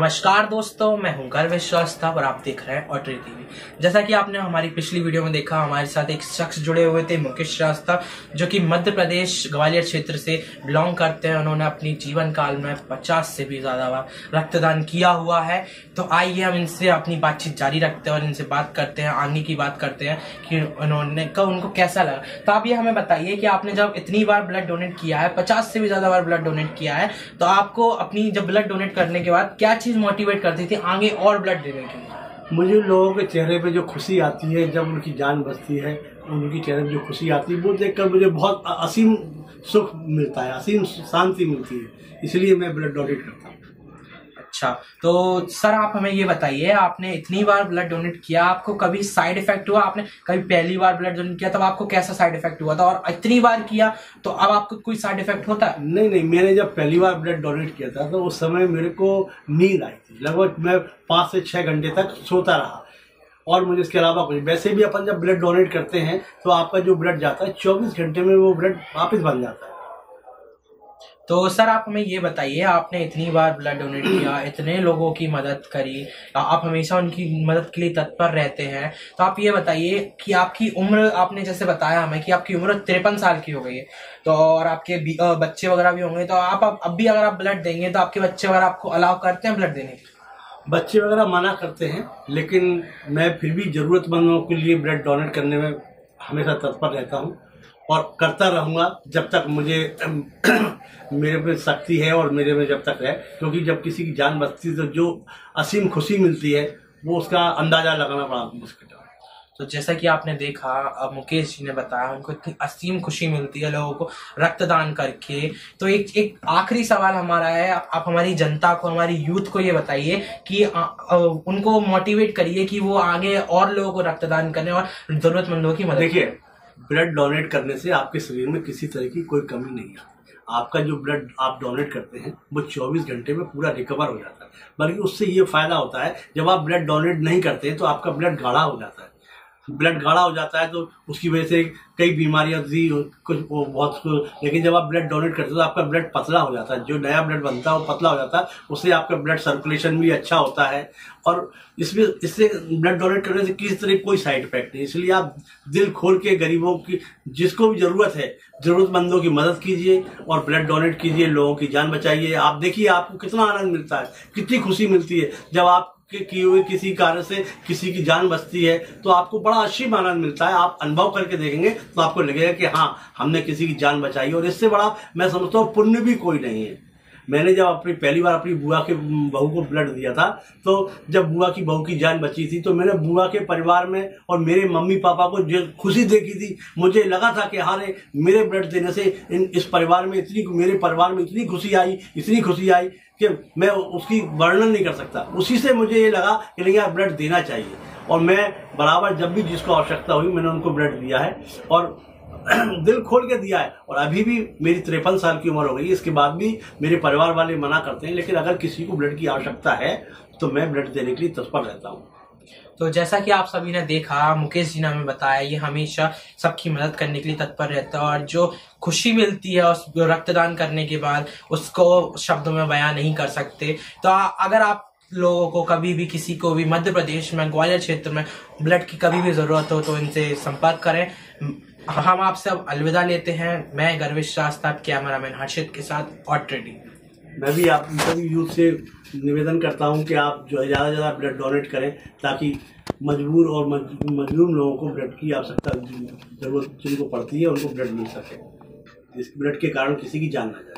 नमस्कार दोस्तों, मैं हूं गर्विश श्रीवास्तव और आप देख रहे हैं ऑटरी टीवी। जैसा कि आपने हमारी पिछली वीडियो में देखा, हमारे साथ एक शख्स जुड़े हुए थे, मुकेश श्रीवास्तव, जो कि मध्य प्रदेश ग्वालियर क्षेत्र से बिलोंग करते हैं। उन्होंने अपनी जीवन काल में 50 से भी ज्यादा बार रक्तदान किया हुआ है। तो आइए हम इनसे अपनी बातचीत जारी रखते हैं और इनसे बात करते हैं, आगे की बात करते हैं कि उनको कैसा लगा। तो आप ये हमें बताइए कि आपने जब इतनी बार ब्लड डोनेट किया है, 50 से भी ज्यादा बार ब्लड डोनेट किया है, तो आपको अपनी जब ब्लड डोनेट करने के बाद क्या चीज मोटिवेट करती थी आगे और ब्लड देने के लिए? मुझे लोगों के चेहरे पे जो खुशी आती है जब उनकी जान बचती है, उनकी चेहरे पे जो खुशी आती है वो देखकर मुझे बहुत असीम सुख मिलता है, असीम शांति मिलती है। इसलिए मैं ब्लड डोनेट करता हूँ। अच्छा, तो सर आप हमें ये बताइए, आपने इतनी बार ब्लड डोनेट किया, आपको कभी साइड इफेक्ट हुआ? आपने कभी पहली बार ब्लड डोनेट किया तब आपको कैसा साइड इफेक्ट हुआ था, और इतनी बार किया तो अब आपको कोई साइड इफेक्ट होता है? नहीं, मैंने जब पहली बार ब्लड डोनेट किया था तो उस समय मेरे को नींद आई थी। लगभग मैं 5 से 6 घंटे तक सोता रहा और मुझे इसके अलावा कुछ। वैसे भी अपन जब ब्लड डोनेट करते हैं तो आपका जो ब्लड जाता है 24 घंटे में वो ब्लड वापस बन जाता है। तो सर आप हमें ये बताइए, आपने इतनी बार ब्लड डोनेट किया, इतने लोगों की मदद करी, आप हमेशा उनकी मदद के लिए तत्पर रहते हैं, तो आप ये बताइए कि आपकी उम्र, आपने जैसे बताया हमें कि आपकी उम्र 53 साल की हो गई है, तो और आपके बच्चे वगैरह भी होंगे, तो आप अब भी अगर आप ब्लड देंगे तो आपके बच्चे वगैरह आपको अलाउ करते हैं ब्लड देने के? बच्चे वगैरह मना करते हैं, लेकिन मैं फिर भी जरूरतमंदों के लिए ब्लड डोनेट करने में हमेशा तत्पर रहता हूँ और करता रहूँगा जब तक मुझे मेरे पे शक्ति है और मेरे में जब तक है। क्योंकि जब किसी की जान बचती है तो जो असीम खुशी मिलती है वो उसका अंदाजा लगाना बड़ा मुश्किल है। तो जैसा कि आपने देखा, अब मुकेश जी ने बताया उनको इतनी असीम खुशी मिलती है लोगों को रक्तदान करके। तो एक आखिरी सवाल हमारा है, आप हमारी जनता को, हमारी यूथ को ये बताइए कि उनको मोटिवेट करिए कि वो आगे और लोगों को रक्तदान करें और जरूरतमंदों की मदद। देखिए, ब्लड डोनेट करने से आपके शरीर में किसी तरह की कोई कमी नहीं है। आपका जो ब्लड आप डोनेट करते हैं वो 24 घंटे में पूरा रिकवर हो जाता है। बल्कि उससे ये फायदा होता है, जब आप ब्लड डोनेट नहीं करते तो आपका ब्लड गाढ़ा हो जाता है। ब्लड गाढ़ा हो जाता है तो उसकी वजह से कई बीमारियां थी कुछ बहुत। लेकिन जब आप ब्लड डोनेट करते हो तो आपका ब्लड पतला हो जाता है। जो नया ब्लड बनता है वो पतला हो जाता है, उससे आपका ब्लड सर्कुलेशन भी अच्छा होता है। और इससे ब्लड डोनेट करने से किसी तरह कोई साइड इफेक्ट नहीं। इसलिए आप दिल खोल के गरीबों की, जिसको भी जरूरत है, जरूरतमंदों की मदद कीजिए और ब्लड डोनेट कीजिए, लोगों की जान बचाइए। आप देखिए आपको कितना आनंद मिलता है, कितनी खुशी मिलती है जब आप के किए हुए किसी कार्य से किसी की जान बचती है, तो आपको बड़ा असीम आनंद मिलता है। आप अनुभव करके देखेंगे तो आपको लगेगा कि हाँ, हमने किसी की जान बचाई। और इससे बड़ा मैं समझता हूँ पुण्य भी कोई नहीं है। मैंने जब पहली बार अपनी बुआ के बहू को ब्लड दिया था, तो जब बुआ की बहू की जान बची थी तो मैंने बुआ के परिवार में और मेरे मम्मी पापा को जो खुशी देखी थी, मुझे लगा था कि हाँ, मेरे ब्लड देने से इस परिवार में मेरे परिवार में इतनी खुशी आई कि मैं उसकी वर्णन नहीं कर सकता। उसी से मुझे ये लगा कि नहीं यार, ब्लड देना चाहिए। और मैं बराबर जब भी जिसको आवश्यकता हुई मैंने उनको ब्लड दिया है और दिल खोल के दिया है। और अभी भी मेरी 53 साल की उम्र हो गई, इसके बाद भी मेरे परिवार वाले मना करते हैं, लेकिन अगर किसी को ब्लड की आवश्यकता है तो मैं ब्लड देने के लिए तत्पर रहता हूँ। तो जैसा कि आप सभी ने देखा, मुकेश जी ने हमें बताया, ये हमेशा सबकी मदद करने के लिए तत्पर रहता है और जो खुशी मिलती है उस रक्तदान करने के बाद, उसको शब्दों में बयां नहीं कर सकते। तो अगर आप लोगों को कभी भी, किसी को भी मध्य प्रदेश में ग्वालियर क्षेत्र में ब्लड की कभी भी जरूरत हो तो इनसे संपर्क करें। हम आपसे अब अलविदा लेते हैं। मैं गर्विश श्रीवास्तव, कैमरामैन हर्षित के साथ ऑटरी टीवी। मैं भी आप सभी यूथ से निवेदन करता हूं कि आप जो है ज़्यादा से ज़्यादा ब्लड डोनेट करें, ताकि मजबूर और मजलूम लोगों को ब्लड की आवश्यकता, जरूरत जिनको पड़ती है, उनको ब्लड मिल सके। इस ब्लड के कारण किसी की जान ना जाए।